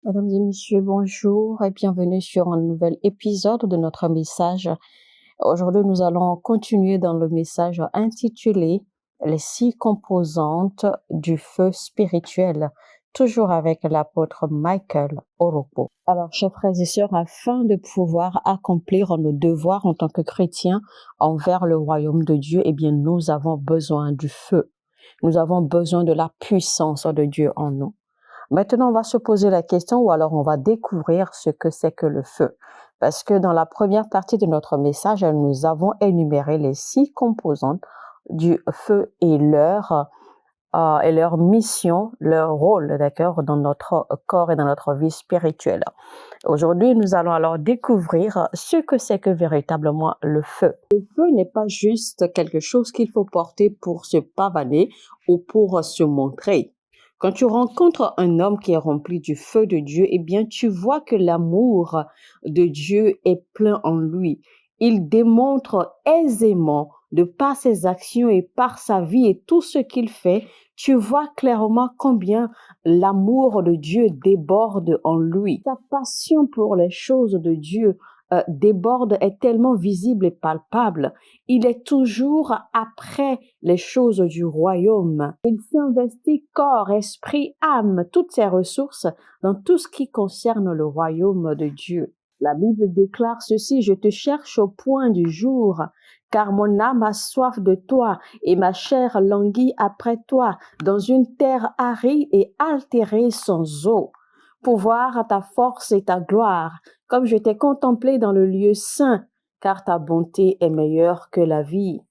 Mesdames et messieurs, bonjour et bienvenue sur un nouvel épisode de notre message. Aujourd'hui, nous allons continuer dans le message intitulé Les 6 composantes du feu spirituel, toujours avec l'apôtre Michael Oropo. Alors, chers frères et sœurs, afin de pouvoir accomplir nos devoirs en tant que chrétiens envers le royaume de Dieu, nous avons besoin du feu. Nous avons besoin de la puissance de Dieu en nous. Maintenant, on va se poser la question ou alors on va découvrir ce que c'est que le feu. Parce que dans la première partie de notre message, nous avons énuméré les 6 composantes du feu et leur mission, leur rôle, d'accord, dans notre corps et dans notre vie spirituelle. Aujourd'hui, nous allons alors découvrir ce que c'est que véritablement le feu. Le feu n'est pas juste quelque chose qu'il faut porter pour se pavaner ou pour se montrer. Quand tu rencontres un homme qui est rempli du feu de Dieu, tu vois que l'amour de Dieu est plein en lui. Il démontre aisément, de par ses actions et par sa vie et tout ce qu'il fait, tu vois clairement combien l'amour de Dieu déborde en lui. Sa passion pour les choses de Dieu déborde, est tellement visible et palpable. Il est toujours après les choses du royaume. Il s'investit corps, esprit, âme, toutes ses ressources dans tout ce qui concerne le royaume de Dieu. La Bible déclare ceci: je te cherche au point du jour, car mon âme a soif de toi et ma chair languit après toi, dans une terre aride et altérée sans eau, pour voir ta force et ta gloire, comme je t'ai contemplé dans le lieu saint, car ta bonté est meilleure que la vie.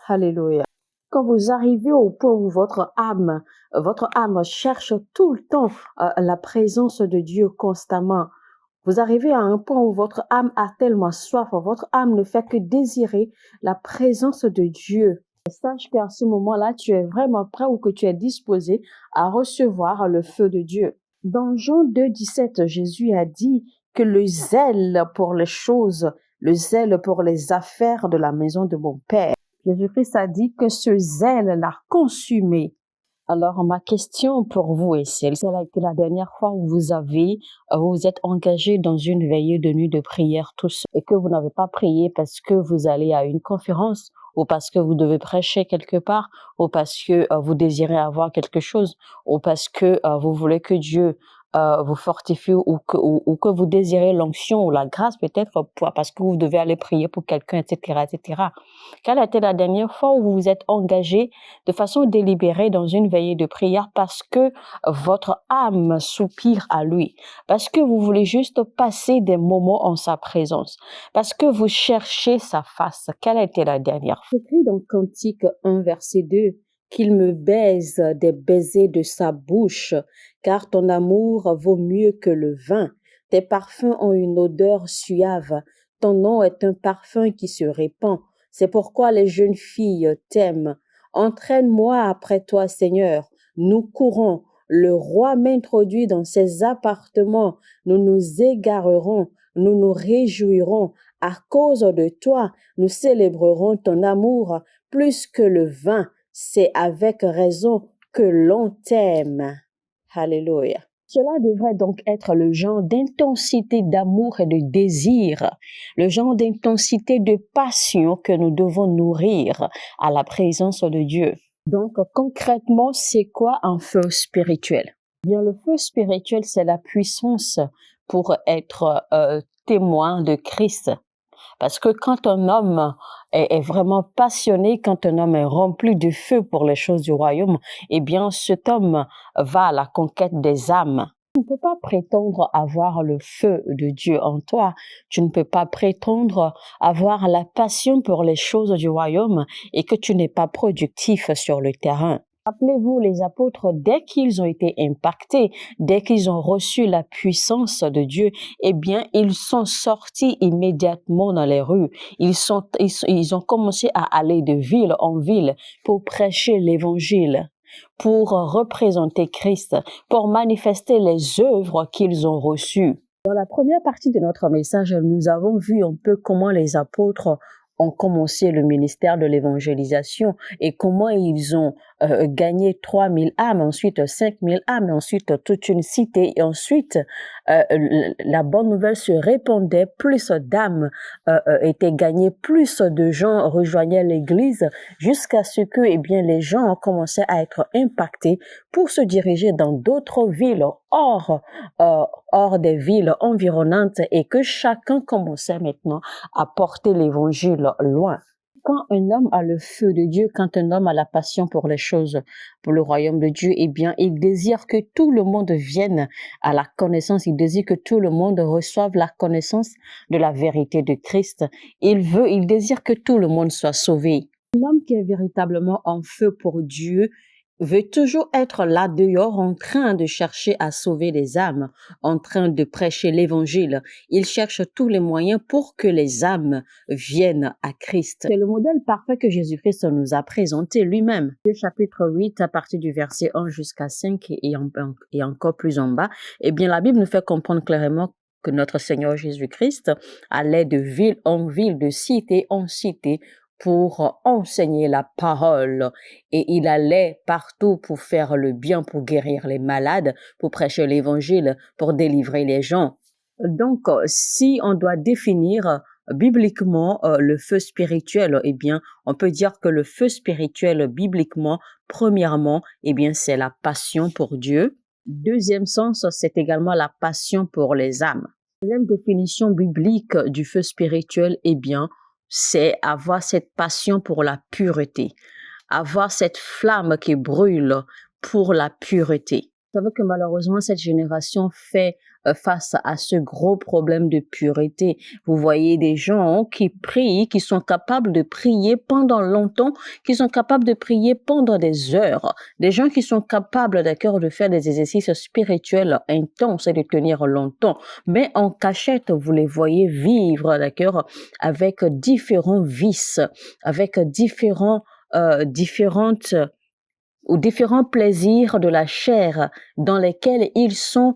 Alléluia. Quand vous arrivez au point où votre âme cherche tout le temps la présence de Dieu constamment, vous arrivez à un point où votre âme a tellement soif, votre âme ne fait que désirer la présence de Dieu. Sache qu'à ce moment-là, tu es vraiment prêt ou que tu es disposé à recevoir le feu de Dieu. Dans Jean 2,17, Jésus a dit que le zèle pour les choses, le zèle pour les affaires de la maison de mon Père. Jésus-Christ a dit que ce zèle l'a consumé. Alors, ma question pour vous est celle-là a été la dernière fois où vous êtes engagé dans une veillée de nuit de prière tous et que vous n'avez pas prié parce que vous allez à une conférence ou parce que vous devez prêcher quelque part ou parce que vous désirez avoir quelque chose ou parce que vous voulez que Dieu vous fortifie ou que vous désirez l'onction ou la grâce peut-être parce que vous devez aller prier pour quelqu'un, etc., etc. Quelle a été la dernière fois où vous vous êtes engagé de façon délibérée dans une veillée de prière parce que votre âme soupire à lui, parce que vous voulez juste passer des moments en sa présence, parce que vous cherchez sa face? Quelle a été la dernière fois? Écrit dans Cantique 1, verset 2, qu'il me baise des baisers de sa bouche, car ton amour vaut mieux que le vin. Tes parfums ont une odeur suave. Ton nom est un parfum qui se répand. C'est pourquoi les jeunes filles t'aiment. Entraîne-moi après toi, Seigneur. Nous courons. Le roi m'introduit dans ses appartements. Nous nous égarerons. Nous nous réjouirons. À cause de toi, nous célébrerons ton amour plus que le vin. C'est avec raison que l'on t'aime. Alléluia. Cela devrait donc être le genre d'intensité d'amour et de désir, le genre d'intensité de passion que nous devons nourrir à la présence de Dieu. Donc, concrètement, c'est quoi un feu spirituel? Bien, le feu spirituel, c'est la puissance pour être témoin de Christ. Parce que quand un homme est vraiment passionné, quand un homme est rempli de feu pour les choses du royaume, cet homme va à la conquête des âmes. Tu ne peux pas prétendre avoir le feu de Dieu en toi. Tu ne peux pas prétendre avoir la passion pour les choses du royaume et que tu n'es pas productif sur le terrain. Rappelez-vous, les apôtres, dès qu'ils ont été impactés, dès qu'ils ont reçu la puissance de Dieu, ils sont sortis immédiatement dans les rues. Ils ont commencé à aller de ville en ville pour prêcher l'évangile, pour représenter Christ, pour manifester les œuvres qu'ils ont reçues. Dans la première partie de notre message, nous avons vu un peu comment les apôtres ont commencé le ministère de l'évangélisation et comment ils ont gagné 3000 âmes, ensuite 5000 âmes, ensuite toute une cité, et ensuite la bonne nouvelle se répandait, plus d'âmes étaient gagnées, plus de gens rejoignaient l'église, jusqu'à ce que les gens ont commencé à être impactés pour se diriger dans d'autres villes hors des villes environnantes, et que chacun commençait maintenant à porter l'évangile loin. Quand un homme a le feu de Dieu, quand un homme a la passion pour les choses, pour le royaume de Dieu, il désire que tout le monde vienne à la connaissance, il désire que tout le monde reçoive la connaissance de la vérité de Christ. Il désire que tout le monde soit sauvé. Un homme qui est véritablement en feu pour Dieu veut toujours être là dehors en train de chercher à sauver les âmes, en train de prêcher l'évangile. Il cherche tous les moyens pour que les âmes viennent à Christ. C'est le modèle parfait que Jésus-Christ nous a présenté lui-même. Chapitre 8, à partir du verset 1 jusqu'à 5 et encore plus en bas, la Bible nous fait comprendre clairement que notre Seigneur Jésus-Christ allait de ville en ville, de cité en cité, pour enseigner la parole, et il allait partout pour faire le bien, pour guérir les malades, pour prêcher l'évangile, pour délivrer les gens. Donc, si on doit définir bibliquement le feu spirituel, on peut dire que le feu spirituel bibliquement, premièrement, c'est la passion pour Dieu. Deuxième sens, c'est également la passion pour les âmes. Deuxième définition biblique du feu spirituel, c'est avoir cette passion pour la pureté, avoir cette flamme qui brûle pour la pureté. Vous savez que malheureusement, cette génération fait face à ce gros problème de pureté. Vous voyez des gens qui prient, qui sont capables de prier pendant longtemps, qui sont capables de prier pendant des heures. Des gens qui sont capables, de faire des exercices spirituels intenses et de tenir longtemps. Mais en cachette, vous les voyez vivre, avec différents vices, avec différents plaisirs de la chair dans lesquels ils sont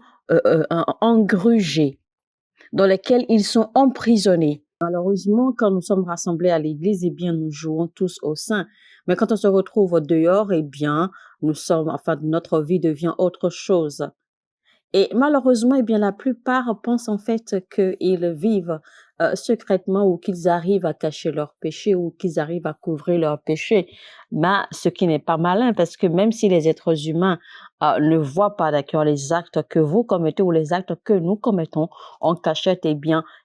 engrugés, dans lesquels ils sont emprisonnés. Malheureusement, quand nous sommes rassemblés à l'église, nous jouons tous au sein. Mais quand on se retrouve dehors, notre vie devient autre chose. Et malheureusement, la plupart pensent en fait qu'ils vivent secrètement, ou qu'ils arrivent à cacher leurs péchés, ou qu'ils arrivent à couvrir leurs péchés. Mais ce qui n'est pas malin, parce que même si les êtres humains ne voient pas les actes que vous commettez ou les actes que nous commettons en cachette,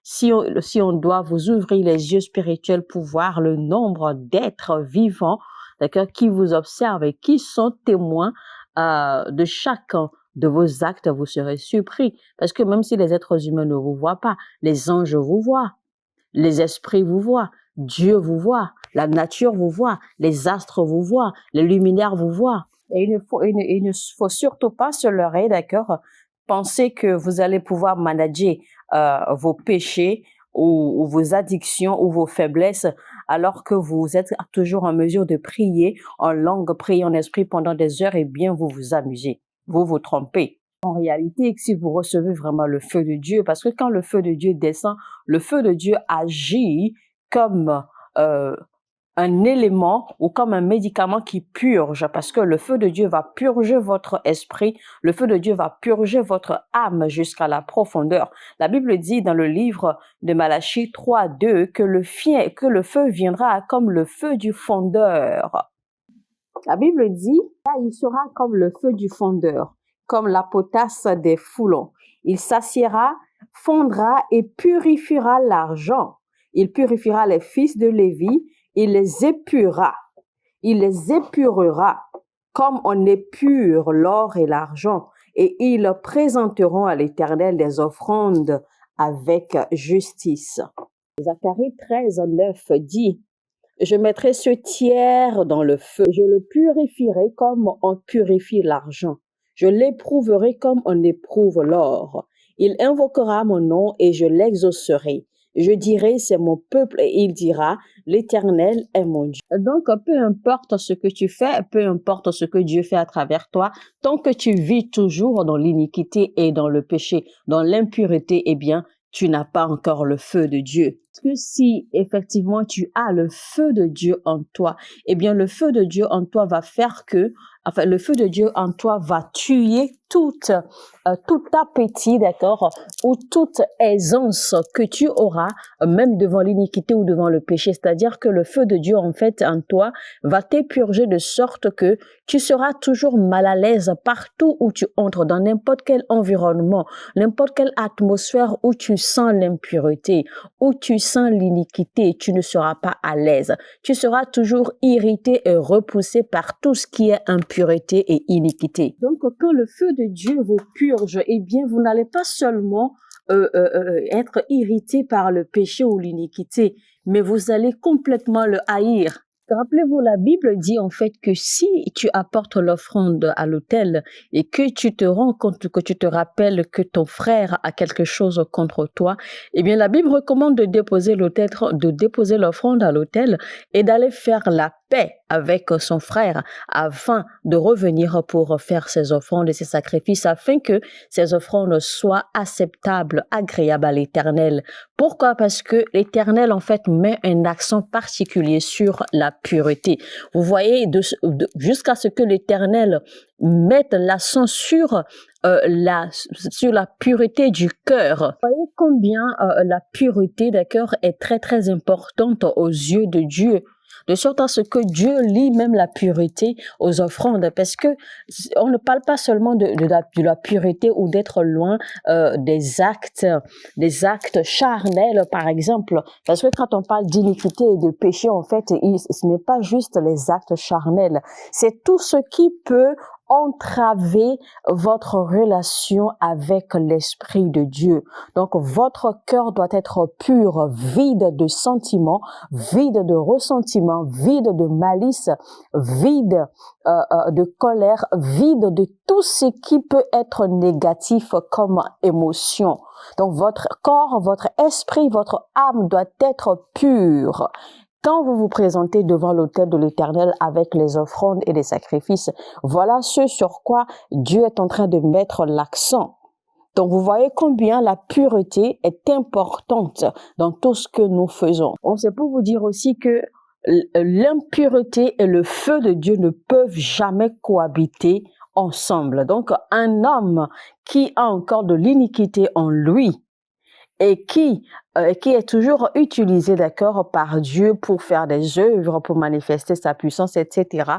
si on doit vous ouvrir les yeux spirituels pour voir le nombre d'êtres vivants, qui vous observent et qui sont témoins de chacun de vos actes, vous serez surpris. Parce que même si les êtres humains ne vous voient pas, les anges vous voient, les esprits vous voient, Dieu vous voit, la nature vous voit, les astres vous voient, les luminaires vous voient. Et il ne faut surtout pas se leurrer, penser que vous allez pouvoir manager vos péchés ou vos addictions ou vos faiblesses, alors que vous êtes toujours en mesure de prier en langue, prier en esprit pendant des heures, vous vous amusez. Vous vous trompez. En réalité, si vous recevez vraiment le feu de Dieu, parce que quand le feu de Dieu descend, le feu de Dieu agit comme un élément ou comme un médicament qui purge, parce que le feu de Dieu va purger votre esprit, le feu de Dieu va purger votre âme jusqu'à la profondeur. La Bible dit dans le livre de Malachie 3:2 que le feu viendra comme le feu du fondeur. La Bible dit, là, il sera comme le feu du fondeur, comme la potasse des foulons. Il s'assiera, fondra et purifiera l'argent. Il purifiera les fils de Lévi, il les épurera. Il les épurera comme on épure l'or et l'argent, et ils présenteront à l'Éternel des offrandes avec justice. Zacharie 13:9 dit, je mettrai ce tiers dans le feu. Je le purifierai comme on purifie l'argent. Je l'éprouverai comme on éprouve l'or. Il invoquera mon nom et je l'exaucerai. Je dirai, c'est mon peuple, et il dira, l'Éternel est mon Dieu. Donc, peu importe ce que tu fais, peu importe ce que Dieu fait à travers toi, tant que tu vis toujours dans l'iniquité et dans le péché, dans l'impureté, tu n'as pas encore le feu de Dieu. Parce que si effectivement tu as le feu de Dieu en toi, eh bien le feu de Dieu en toi va faire que, enfin le feu de Dieu en toi va tuer tout appétit, d'accord, ou toute aisance que tu auras, même devant l'iniquité ou devant le péché. C'est-à-dire que le feu de Dieu, en fait, en toi, va t'épurger de sorte que tu seras toujours mal à l'aise partout où tu entres, dans n'importe quel environnement, n'importe quelle atmosphère où tu sens l'impureté, où tu sens l'iniquité, tu ne seras pas à l'aise. Tu seras toujours irrité et repoussé par tout ce qui est impureté et iniquité. Donc, quand le feu de Dieu vous purge, eh bien, vous n'allez pas seulement être irrité par le péché ou l'iniquité, mais vous allez complètement le haïr. Rappelez-vous, la Bible dit en fait que si tu apportes l'offrande à l'autel et que tu te rends compte, que tu te rappelles que ton frère a quelque chose contre toi, eh bien la Bible recommande de déposer l'offrande à l'autel et d'aller faire la paix avec son frère afin de revenir pour faire ses offrandes et ses sacrifices afin que ces offrandes soient acceptables, agréables à l'Éternel. Pourquoi? Parce que l'Éternel, en fait, met un accent particulier sur la pureté. Vous voyez, jusqu'à ce que l'Éternel mette l'accent sur la pureté du cœur. Vous voyez combien la pureté, d'accord, est très, très importante aux yeux de Dieu. De sorte à ce que Dieu lie même la pureté aux offrandes, parce que on ne parle pas seulement de la pureté ou d'être loin des actes charnels, par exemple, parce que quand on parle d'iniquité et de péché, en fait, ce n'est pas juste les actes charnels, c'est tout ce qui peut entraver votre relation avec l'Esprit de Dieu. Donc, votre cœur doit être pur, vide de sentiments, vide de ressentiments, vide de malice, vide de colère, vide de tout ce qui peut être négatif comme émotion. Donc, votre corps, votre esprit, votre âme doit être pur. Quand vous vous présentez devant l'autel de l'Éternel avec les offrandes et les sacrifices, voilà ce sur quoi Dieu est en train de mettre l'accent. Donc, vous voyez combien la pureté est importante dans tout ce que nous faisons. C'est pour vous dire aussi que l'impureté et le feu de Dieu ne peuvent jamais cohabiter ensemble. Donc, un homme qui a encore de l'iniquité en lui, et qui est toujours utilisé, d'accord, par Dieu pour faire des œuvres, pour manifester sa puissance, etc.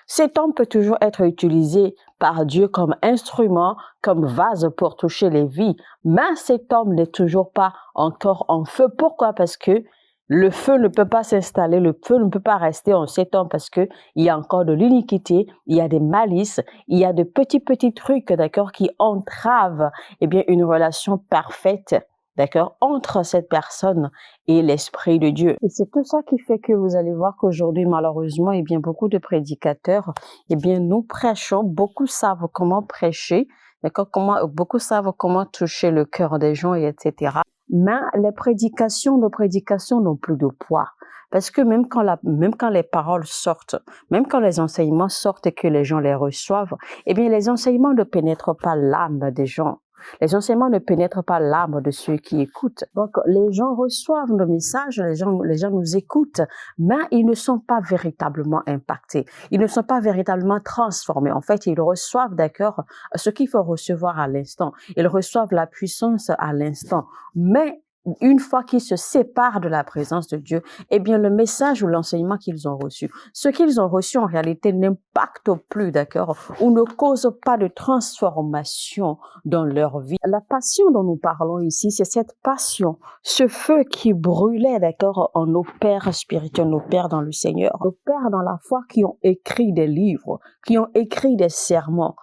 Cet homme peut toujours être utilisé par Dieu comme instrument, comme vase pour toucher les vies. Mais cet homme n'est toujours pas encore en feu. Pourquoi? Parce que le feu ne peut pas s'installer, le feu ne peut pas rester en cet homme parce que il y a encore de l'iniquité, il y a des malices, il y a de petits trucs, d'accord, qui entravent, eh bien, une relation parfaite, d'accord, entre cette personne et l'Esprit de Dieu. Et c'est tout ça qui fait que vous allez voir qu'aujourd'hui, malheureusement, eh bien, beaucoup de prédicateurs, eh bien, nous prêchons, beaucoup savent comment prêcher, d'accord, beaucoup savent comment toucher le cœur des gens, et etc. Mais nos prédications n'ont plus de poids. Parce que même quand les paroles sortent, même quand les enseignements sortent et que les gens les reçoivent, eh bien, les enseignements ne pénètrent pas l'âme des gens. Les enseignements ne pénètrent pas l'âme de ceux qui écoutent. Donc, les gens reçoivent le message, les gens nous écoutent, mais ils ne sont pas véritablement impactés. Ils ne sont pas véritablement transformés. En fait, ils reçoivent, d'accord, ce qu'il faut recevoir à l'instant. Ils reçoivent la puissance à l'instant. Mais une fois qu'ils se séparent de la présence de Dieu, eh bien, le message ou l'enseignement qu'ils ont reçu, ce qu'ils ont reçu en réalité n'impacte plus, d'accord, ou ne cause pas de transformation dans leur vie. La passion dont nous parlons ici, c'est cette passion, ce feu qui brûlait, d'accord, en nos pères spirituels, nos pères dans le Seigneur, nos pères dans la foi qui ont écrit des livres, qui ont écrit des sermons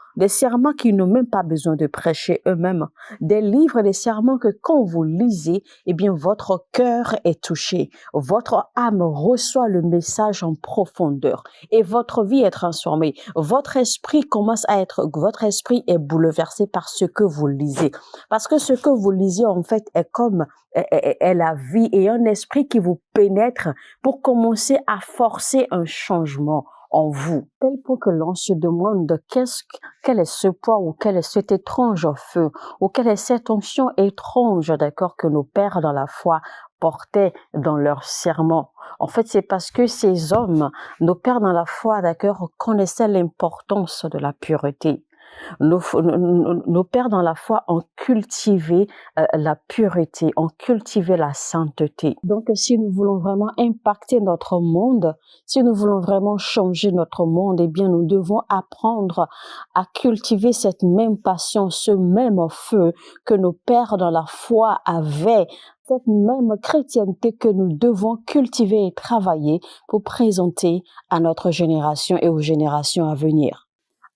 qui n'ont même pas besoin de prêcher eux-mêmes, des livres, des sermons que quand vous lisez, eh bien, votre cœur est touché, votre âme reçoit le message en profondeur et votre vie est transformée. Votre esprit est bouleversé par ce que vous lisez. Parce que ce que vous lisez, en fait, est la vie et un esprit qui vous pénètre pour commencer à forcer un changement en vous, tel point que l'on se demande quel est ce poids ou quel est cet étrange feu ou quelle est cette onction étrange, d'accord, que nos pères dans la foi portaient dans leurs serments. En fait, c'est parce que ces hommes, nos pères dans la foi, d'accord, connaissaient l'importance de la pureté. Nos pères dans la foi ont cultivé la pureté, ont cultivé la sainteté. Donc, si nous voulons vraiment impacter notre monde, si nous voulons vraiment changer notre monde, eh bien, nous devons apprendre à cultiver cette même passion, ce même feu que nos pères dans la foi avaient, cette même chrétienté que nous devons cultiver et travailler pour présenter à notre génération et aux générations à venir.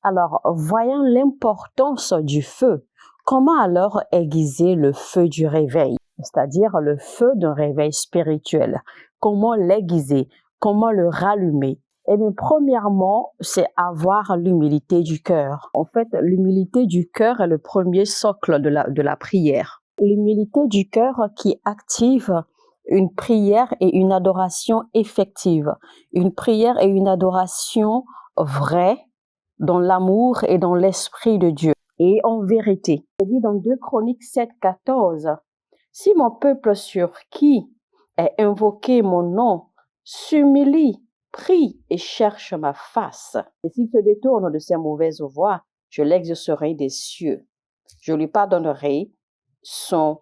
Alors, voyant l'importance du feu, comment alors aiguiser le feu du réveil, c'est-à-dire le feu d'un réveil spirituel? Comment l'aiguiser? Comment le rallumer? Eh bien, premièrement, c'est avoir l'humilité du cœur. En fait, l'humilité du cœur est le premier socle de la prière. L'humilité du cœur qui active une prière et une adoration effective, une prière et une adoration vraie, dans l'amour et dans l'esprit de Dieu et en vérité. Il dit dans 2 Chroniques 7:14, « Si mon peuple sur qui est invoqué mon nom s'humilie, prie et cherche ma face, et s'il se détourne de ses mauvaises voies, je l'exaucerai des cieux. Je lui pardonnerai son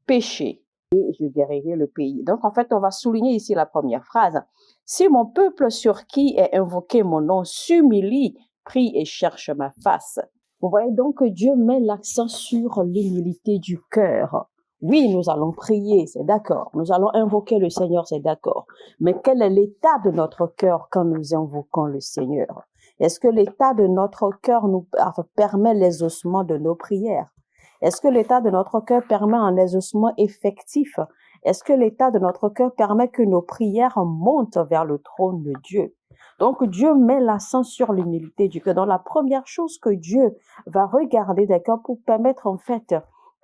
péché et je guérirai le pays. » Donc, en fait, on va souligner ici la première phrase. « Si mon peuple sur qui est invoqué mon nom s'humilie, prie et cherche ma face. » Vous voyez donc que Dieu met l'accent sur l'humilité du cœur. Oui, nous allons prier, c'est d'accord. Nous allons invoquer le Seigneur, c'est d'accord. Mais quel est l'état de notre cœur quand nous invoquons le Seigneur? Est-ce que l'état de notre cœur nous permet l'exaucement de nos prières? Est-ce que l'état de notre cœur permet un exaucement effectif? Est-ce que l'état de notre cœur permet que nos prières montent vers le trône de Dieu? Donc, Dieu met l'accent sur l'humilité du cœur. Donc, la première chose que Dieu va regarder, d'accord, pour permettre en fait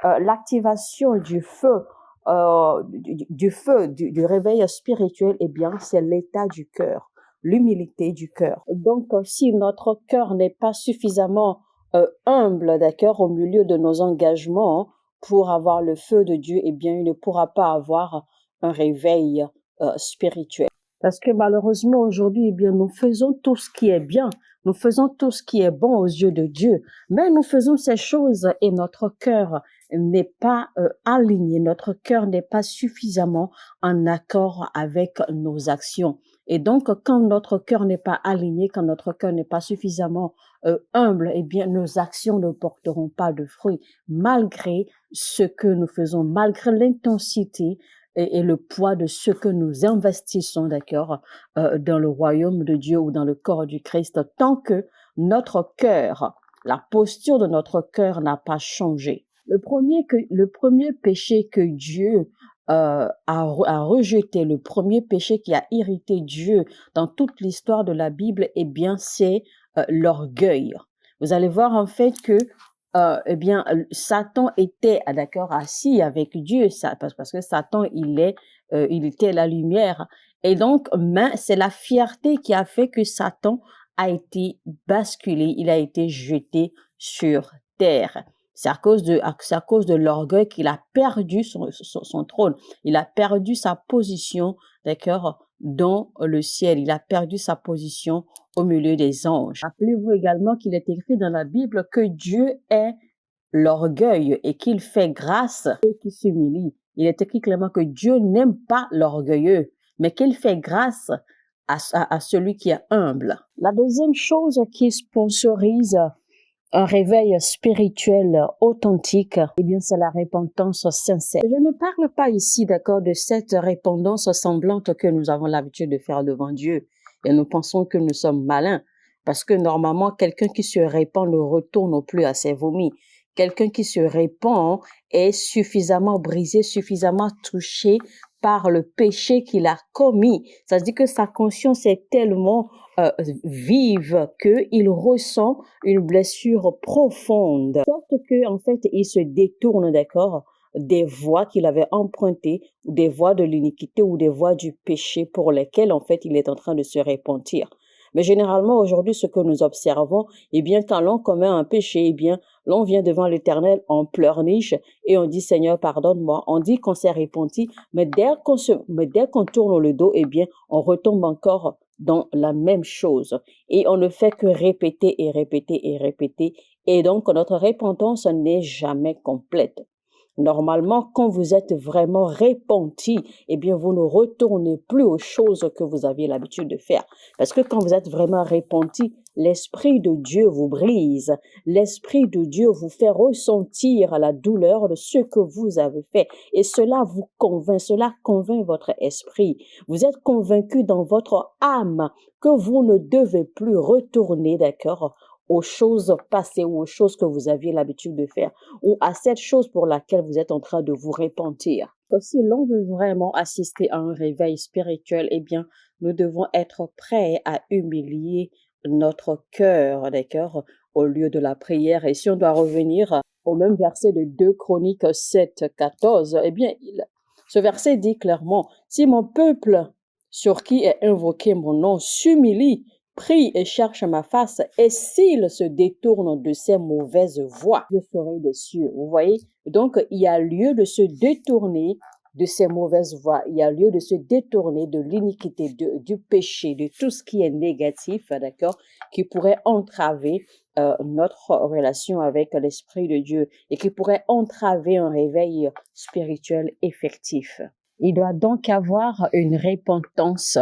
l'activation du feu, du réveil spirituel, eh bien, c'est l'état du cœur, l'humilité du cœur. Donc, si notre cœur n'est pas suffisamment humble, d'accord, au milieu de nos engagements pour avoir le feu de Dieu, eh bien, il ne pourra pas avoir un réveil spirituel. Parce que malheureusement, aujourd'hui, eh bien, nous faisons tout ce qui est bien, nous faisons tout ce qui est bon aux yeux de Dieu, mais nous faisons ces choses et notre cœur n'est pas aligné, notre cœur n'est pas suffisamment en accord avec nos actions. Et donc, quand notre cœur n'est pas aligné, quand notre cœur n'est pas suffisamment humble, eh bien, nos actions ne porteront pas de fruits, malgré ce que nous faisons, malgré l'intensité et le poids de ce que nous investissons, d'accord, dans le royaume de Dieu ou dans le corps du Christ, tant que notre cœur, la posture de notre cœur n'a pas changé. Le premier péché que Dieu a rejeté, le premier péché qui a irrité Dieu dans toute l'histoire de la Bible, eh bien, c'est l'orgueil. Vous allez voir en fait que eh bien, Satan était, d'accord, assis avec Dieu, parce que Satan, il était la lumière. Et donc, c'est la fierté qui a fait que Satan a été basculé, il a été jeté sur terre. C'est à cause de l'orgueil qu'il a perdu son trône. Il a perdu sa position, d'accord, dans le ciel. Il a perdu sa position au milieu des anges. Rappelez-vous également qu'il est écrit dans la Bible que Dieu est l'orgueil et qu'il fait grâce à ceux qui s'humilient. Il est écrit clairement que Dieu n'aime pas l'orgueilleux, mais qu'il fait grâce à celui qui est humble. La deuxième chose qui sponsorise un réveil spirituel authentique, eh bien, c'est la repentance sincère. Je ne parle pas ici, d'accord, de cette repentance semblante que nous avons l'habitude de faire devant Dieu. Et nous pensons que nous sommes malins. Parce que normalement, quelqu'un qui se répand ne retourne plus à ses vomis. Quelqu'un qui se répand est suffisamment brisé, suffisamment touché par le péché qu'il a commis. Ça veut dire que sa conscience est tellement vive qu'il ressent une blessure profonde, sorte que en fait il se détourne, d'accord, des voies qu'il avait empruntées, des voies de l'iniquité ou des voies du péché pour lesquelles en fait il est en train de se repentir. Mais généralement, aujourd'hui, ce que nous observons, eh bien, quand l'on commet un péché, eh bien, l'on vient devant l'Éternel, on pleurniche et on dit, Seigneur, pardonne-moi. On dit qu'on s'est repenti, mais dès qu'on tourne le dos, eh bien, on retombe encore dans la même chose. Et on ne fait que répéter et répéter et répéter. Et donc, notre repentance n'est jamais complète. Normalement, quand vous êtes vraiment repenti, eh bien, vous ne retournez plus aux choses que vous aviez l'habitude de faire. Parce que quand vous êtes vraiment repenti, l'Esprit de Dieu vous brise. L'Esprit de Dieu vous fait ressentir la douleur de ce que vous avez fait. Et cela vous convainc, cela convainc votre esprit. Vous êtes convaincu dans votre âme que vous ne devez plus retourner, d'accord, aux choses passées ou aux choses que vous aviez l'habitude de faire ou à cette chose pour laquelle vous êtes en train de vous repentir. Si l'on veut vraiment assister à un réveil spirituel, eh bien, nous devons être prêts à humilier notre cœur, d'accord, au lieu de la prière. Et si on doit revenir au même verset de 2 Chroniques 7, 14, eh bien, ce verset dit clairement, « Si mon peuple sur qui est invoqué mon nom s'humilie, prie et cherche ma face, et s'il se détourne de ses mauvaises voies, je ferai des cieux. » Vous voyez? Donc, il y a lieu de se détourner de ces mauvaises voies. Il y a lieu de se détourner de l'iniquité, du péché, de tout ce qui est négatif, d'accord, qui pourrait entraver notre relation avec l'Esprit de Dieu et qui pourrait entraver un réveil spirituel effectif. Il doit donc avoir une repentance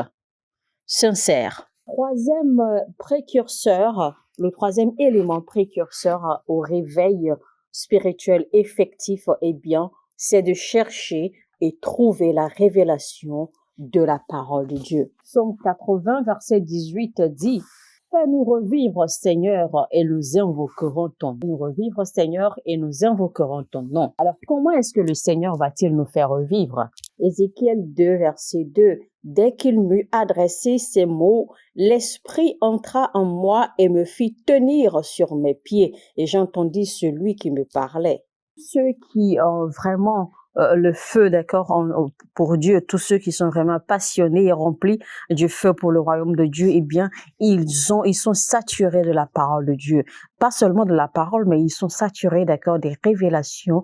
sincère. Troisième précurseur, le troisième élément précurseur au réveil spirituel effectif, eh bien, c'est de chercher et trouver la révélation de la parole de Dieu. Psaume 80, verset 18 dit, « Fais-nous revivre, Seigneur, et nous invoquerons ton nom. Nous revivre, Seigneur, et nous invoquerons ton nom. » Alors, comment est-ce que le Seigneur va-t-il nous faire revivre? Ézéchiel 2, verset 2. « Dès qu'il m'eut adressé ces mots, l'Esprit entra en moi et me fit tenir sur mes pieds, et j'entendis celui qui me parlait. » Ceux qui ont vraiment le feu, d'accord, pour Dieu, tous ceux qui sont vraiment passionnés et remplis du feu pour le royaume de Dieu, eh bien, ils sont saturés de la parole de Dieu. Pas seulement de la parole, mais ils sont saturés, d'accord, des révélations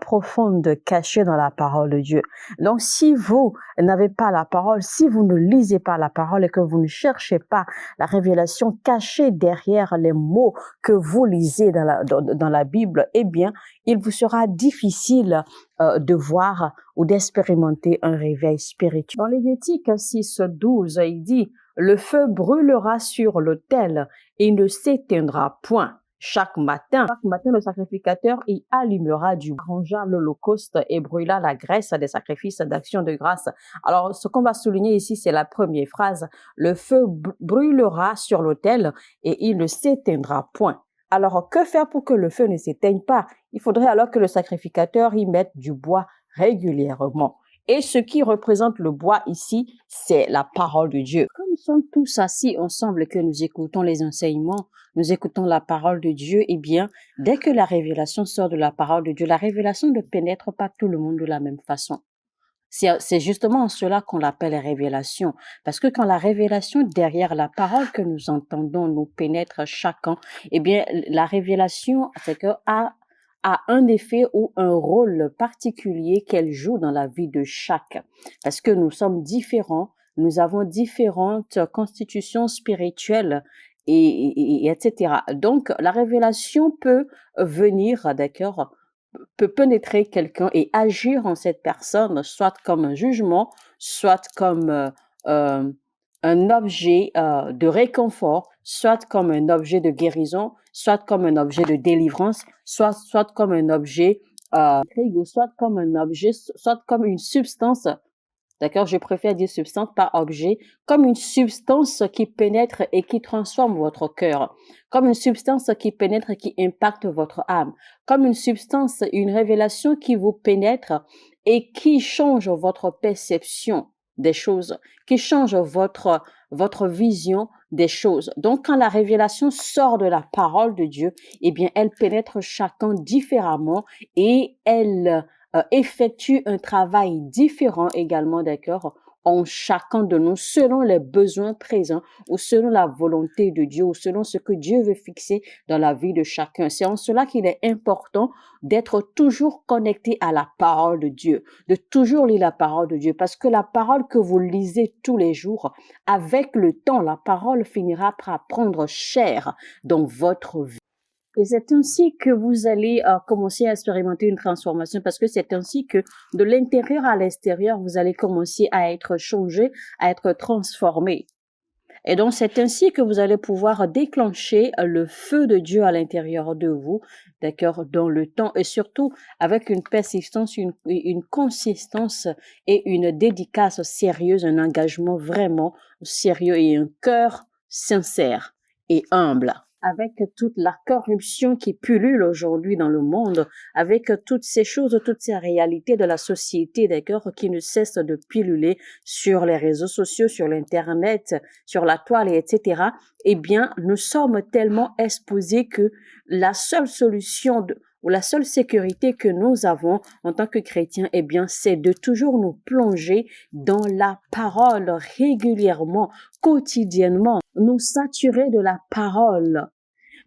profondes cachées dans la parole de Dieu. Donc, si vous n'avez pas la parole, si vous ne lisez pas la parole et que vous ne cherchez pas la révélation cachée derrière les mots que vous lisez dans la Bible, eh bien, il vous sera difficile de voir ou d'expérimenter un réveil spirituel. Dans Lévitique 6, 12, il dit « Le feu brûlera sur l'autel et ne s'éteindra point. Chaque matin, le sacrificateur y allumera du bois, arrangea l'holocauste et brûla la graisse des sacrifices d'action de grâce. » Alors, ce qu'on va souligner ici, c'est la première phrase. Le feu brûlera sur l'autel et il ne s'éteindra point. Alors, que faire pour que le feu ne s'éteigne pas? Il faudrait alors que le sacrificateur y mette du bois régulièrement. Et ce qui représente le bois ici, c'est la parole de Dieu. Comme nous sommes tous assis ensemble et que nous écoutons les enseignements, nous écoutons la parole de Dieu, eh bien, dès que la révélation sort de la parole de Dieu, la révélation ne pénètre pas tout le monde de la même façon. C'est justement en cela qu'on l'appelle révélation. Parce que quand la révélation derrière la parole que nous entendons nous pénètre chacun, eh bien, la révélation, c'est que a un effet ou un rôle particulier qu'elle joue dans la vie de chaque. Parce que nous sommes différents, nous avons différentes constitutions spirituelles et etc. Donc, la révélation peut venir, d'accord, peut pénétrer quelqu'un et agir en cette personne, soit comme un jugement, soit comme un objet de réconfort, soit comme un objet de guérison, soit comme un objet de délivrance, soit comme un objet soit comme un objet, soit comme une substance. D'accord, je préfère dire substance par objet, comme une substance qui pénètre et qui transforme votre cœur, comme une substance qui pénètre et qui impacte votre âme, comme une substance, une révélation qui vous pénètre et qui change votre perception des choses, qui change votre vision des choses. Donc, quand la révélation sort de la parole de Dieu, eh bien, elle pénètre chacun différemment et elle effectue un travail différent également, d'accord, en chacun de nous selon les besoins présents ou selon la volonté de Dieu ou selon ce que Dieu veut fixer dans la vie de chacun. C'est en cela qu'il est important d'être toujours connecté à la parole de Dieu, de toujours lire la parole de Dieu, parce que la parole que vous lisez tous les jours, avec le temps, la parole finira par prendre chair dans votre vie. Et c'est ainsi que vous allez commencer à expérimenter une transformation parce que c'est ainsi que de l'intérieur à l'extérieur, vous allez commencer à être changé, à être transformé. Et donc, c'est ainsi que vous allez pouvoir déclencher le feu de Dieu à l'intérieur de vous, d'accord, dans le temps et surtout avec une persistance, une consistance et une dédicace sérieuse, un engagement vraiment sérieux et un cœur sincère et humble. Avec toute la corruption qui pullule aujourd'hui dans le monde, avec toutes ces choses, toutes ces réalités de la société, d'accord, qui ne cessent de pulluler sur les réseaux sociaux, sur l'Internet, sur la toile, etc., eh bien, nous sommes tellement exposés que la seule solution ou la seule sécurité que nous avons en tant que chrétiens, eh bien, c'est de toujours nous plonger dans la parole régulièrement, quotidiennement, nous saturer de la parole,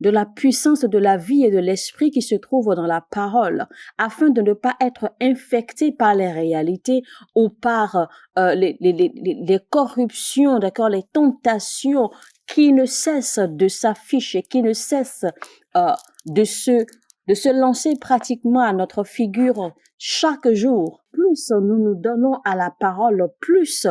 de la puissance de la vie et de l'esprit qui se trouve dans la parole, afin de ne pas être infecté par les réalités ou par les corruptions, d'accord, les tentations qui ne cessent de s'afficher, qui ne cessent euh, de se lancer pratiquement à notre figure chaque jour. Plus nous nous donnons à la parole, plus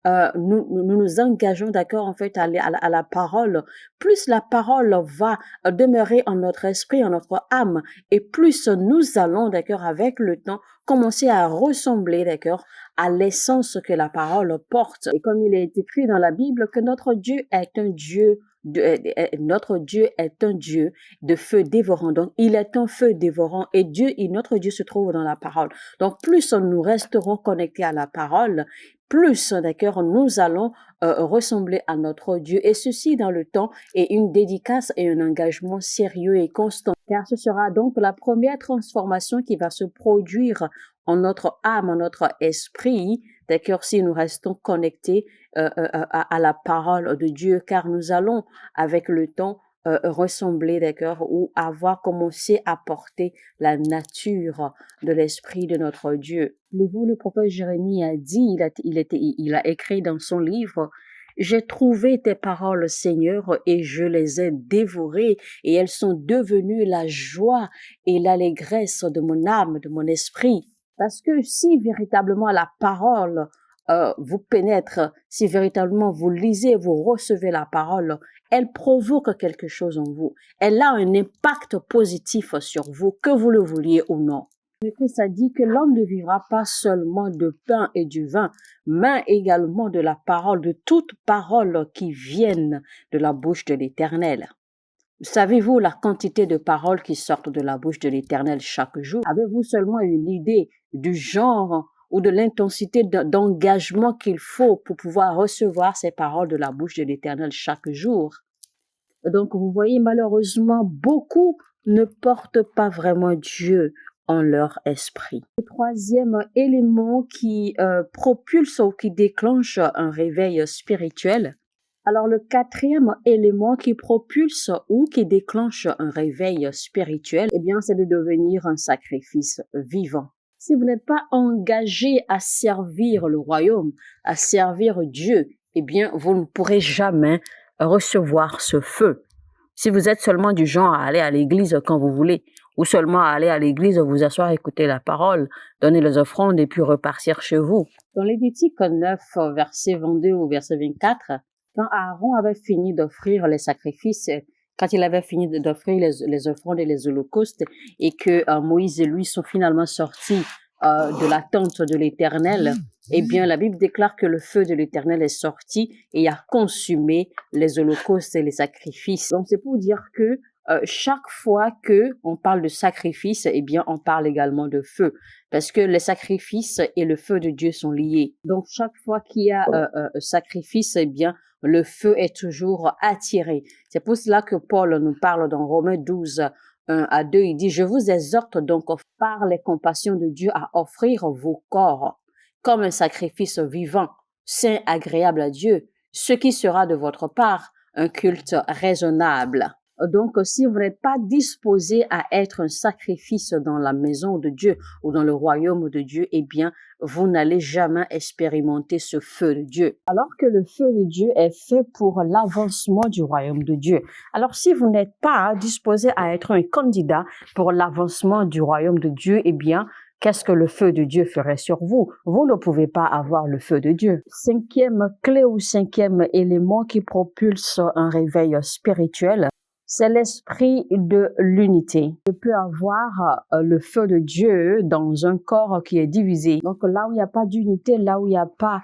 nous engageons, d'accord, en fait, à la parole, plus la parole va demeurer en notre esprit, en notre âme, et plus nous allons, d'accord, avec le temps, commencer à ressembler, d'accord, à l'essence que la parole porte. Et comme il est écrit dans la Bible, que notre Dieu est un Dieu notre Dieu est un Dieu de feu dévorant. Donc, il est un feu dévorant et notre Dieu se trouve dans la parole. Donc, plus nous resterons connectés à la parole, plus, d'accord, nous allons ressembler à notre Dieu. Et ceci dans le temps est une dédicace et un engagement sérieux et constant. Car ce sera donc la première transformation qui va se produire en notre âme, en notre esprit, d'accord, si nous restons connectés à la parole de Dieu, car nous allons, avec le temps, ressembler, d'accord, ou avoir commencé à porter la nature de l'esprit de notre Dieu. Vous, le prophète Jérémie a dit, il a écrit dans son livre, j'ai trouvé tes paroles, Seigneur, et je les ai dévorées, et elles sont devenues la joie et l'allégresse de mon âme, de mon esprit. Parce que si véritablement la parole vous pénètre, si véritablement vous lisez, vous recevez la parole, elle provoque quelque chose en vous. Elle a un impact positif sur vous, que vous le vouliez ou non. Le Christ a dit que l'homme ne vivra pas seulement de pain et du vin, mais également de la parole, de toute parole qui vienne de la bouche de l'Éternel. Savez-vous la quantité de paroles qui sortent de la bouche de l'Éternel chaque jour? Avez-vous seulement une idée du genre ou de l'intensité d'engagement qu'il faut pour pouvoir recevoir ces paroles de la bouche de l'Éternel chaque jour? Donc, vous voyez, malheureusement, beaucoup ne portent pas vraiment Dieu en leur esprit. Le troisième élément qui propulse ou qui déclenche un réveil spirituel. Alors, le quatrième élément qui propulse ou qui déclenche un réveil spirituel, eh bien, c'est de devenir un sacrifice vivant. Si vous n'êtes pas engagé à servir le royaume, à servir Dieu, eh bien, vous ne pourrez jamais recevoir ce feu. Si vous êtes seulement du genre à aller à l'église quand vous voulez, ou seulement à aller à l'église, vous asseoir, écouter la parole, donner les offrandes et puis repartir chez vous. Dans Lévitique 9, verset 22 ou verset 24, quand Aaron avait fini d'offrir les sacrifices, quand il avait fini d'offrir les offrandes et les holocaustes, et que Moïse et lui sont finalement sortis de la tente de l'Éternel, eh bien, la Bible déclare que le feu de l'Éternel est sorti et a consumé les holocaustes et les sacrifices. Donc, c'est pour dire que chaque fois que on parle de sacrifice, eh bien, on parle également de feu, parce que les sacrifices et le feu de Dieu sont liés. Donc, chaque fois qu'il y a sacrifice, eh bien, le feu est toujours attiré. C'est pour cela que Paul nous parle dans Romains 12, 1 à 2, il dit, je vous exhorte donc par les compassions de Dieu à offrir vos corps comme un sacrifice vivant, saint, agréable à Dieu, ce qui sera de votre part un culte raisonnable. Donc, si vous n'êtes pas disposé à être un sacrifice dans la maison de Dieu ou dans le royaume de Dieu, eh bien, vous n'allez jamais expérimenter ce feu de Dieu. Alors que le feu de Dieu est fait pour l'avancement du royaume de Dieu. Alors, si vous n'êtes pas disposé à être un candidat pour l'avancement du royaume de Dieu, eh bien, qu'est-ce que le feu de Dieu ferait sur vous? Vous ne pouvez pas avoir le feu de Dieu. Cinquième clé ou cinquième élément qui propulse un réveil spirituel, c'est l'esprit de l'unité. Je peux avoir le feu de Dieu dans un corps qui est divisé. Donc là où il n'y a pas d'unité, là où il n'y a pas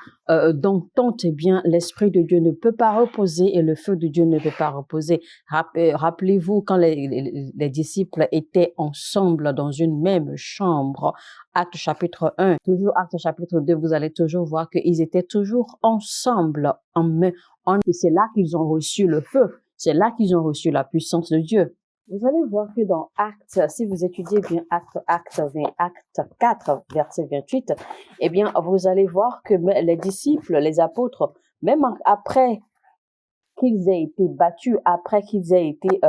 d'entente, eh bien l'esprit de Dieu ne peut pas reposer et le feu de Dieu ne peut pas reposer. Rappelez-vous quand les disciples étaient ensemble dans une même chambre. Acte chapitre 1, toujours Acte chapitre 2, vous allez toujours voir qu'ils étaient toujours ensemble et c'est là qu'ils ont reçu le feu. C'est là qu'ils ont reçu la puissance de Dieu. Vous allez voir que dans Actes, si vous étudiez bien Acte 4, verset 28, eh bien, vous allez voir que les disciples, les apôtres, même après qu'ils aient été battus, après qu'ils aient été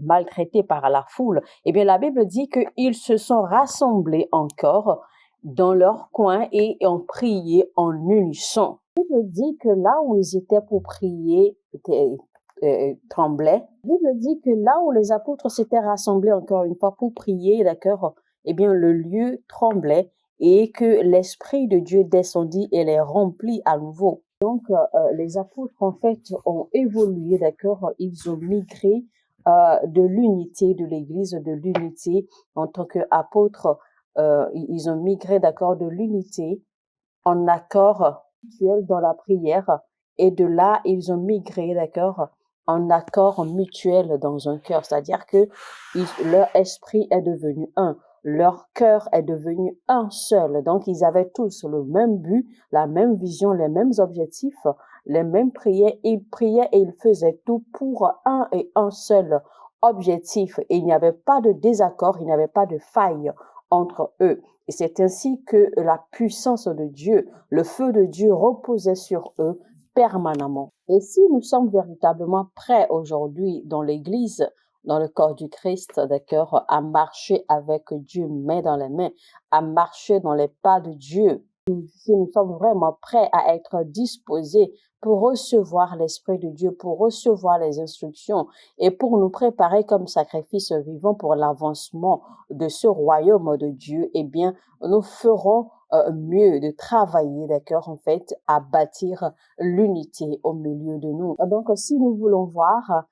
maltraités par la foule, eh bien, la Bible dit qu'ils se sont rassemblés encore dans leur coin et ont prié en unisson. La Bible dit que là où ils étaient pour prier, tremblait. La Bible dit que là où les apôtres s'étaient rassemblés encore une fois pour prier, d'accord, eh bien le lieu tremblait et que l'Esprit de Dieu descendit et les remplit à nouveau. Donc les apôtres en fait ont évolué, d'accord, ils ont migré de l'unité de l'Église, de l'unité en tant qu'apôtres, ils ont migré, d'accord, de l'unité en accord mutuel dans la prière et de là ils ont migré, d'accord, en accord mutuel dans un cœur, c'est-à-dire que leur esprit est devenu un, leur cœur est devenu un seul. Donc, ils avaient tous le même but, la même vision, les mêmes objectifs, les mêmes prières. Ils priaient et ils faisaient tout pour un et un seul objectif. Et il n'y avait pas de désaccord, il n'y avait pas de faille entre eux. Et c'est ainsi que la puissance de Dieu, le feu de Dieu reposait sur eux permanemment. Et si nous sommes véritablement prêts aujourd'hui dans l'Église, dans le corps du Christ, d'accord, à marcher avec Dieu main dans la main, à marcher dans les pas de Dieu, si nous sommes vraiment prêts à être disposés pour recevoir l'Esprit de Dieu, pour recevoir les instructions et pour nous préparer comme sacrifice vivant pour l'avancement de ce royaume de Dieu, eh bien, nous ferons mieux de travailler, d'accord, en fait, à bâtir l'unité au milieu de nous. Donc, si nous voulons voir,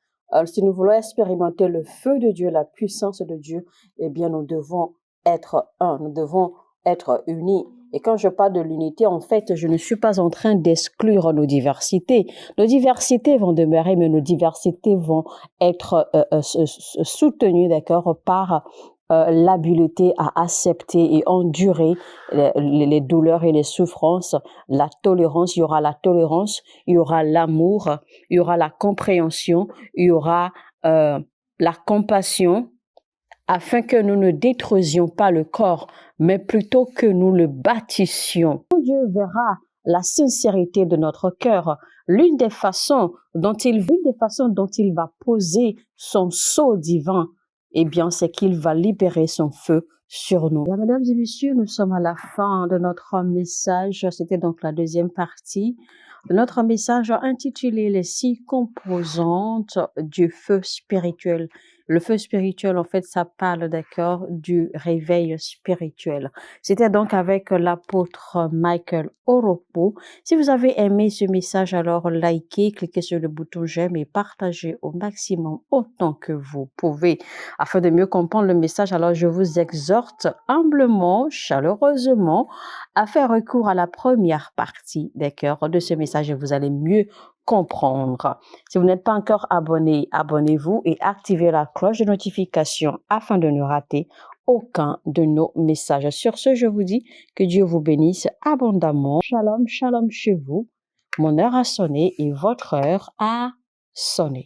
si nous voulons expérimenter le feu de Dieu, la puissance de Dieu, eh bien, nous devons être un, nous devons être unis. Et quand je parle de l'unité, en fait, je ne suis pas en train d'exclure nos diversités. Nos diversités vont demeurer, mais nos diversités vont être soutenues, d'accord, par l'habileté à accepter et endurer les douleurs et les souffrances, la tolérance, il y aura la tolérance, il y aura l'amour, il y aura la compréhension, il y aura la compassion, afin que nous ne détruisions pas le corps, mais plutôt que nous le bâtissions. Dieu verra la sincérité de notre cœur. L'une des façons dont il va poser son sceau divin, eh bien, c'est qu'il va libérer son feu sur nous. Bien, mesdames et messieurs, nous sommes à la fin de notre message. C'était donc la deuxième partie de notre message intitulé Les 6 composantes du feu spirituel. Le feu spirituel, en fait, ça parle, d'accord, du réveil spirituel. C'était donc avec l'apôtre Michael Oropo. Si vous avez aimé ce message, alors likez, cliquez sur le bouton j'aime et partagez au maximum autant que vous pouvez. Afin de mieux comprendre le message, alors je vous exhorte humblement, chaleureusement, à faire recours à la première partie, d'accord, de ce message et vous allez mieux comprendre. Si vous n'êtes pas encore abonné, abonnez-vous et activez la cloche de notification afin de ne rater aucun de nos messages. Sur ce, je vous dis que Dieu vous bénisse abondamment. Shalom, shalom chez vous. Mon heure a sonné et votre heure a sonné.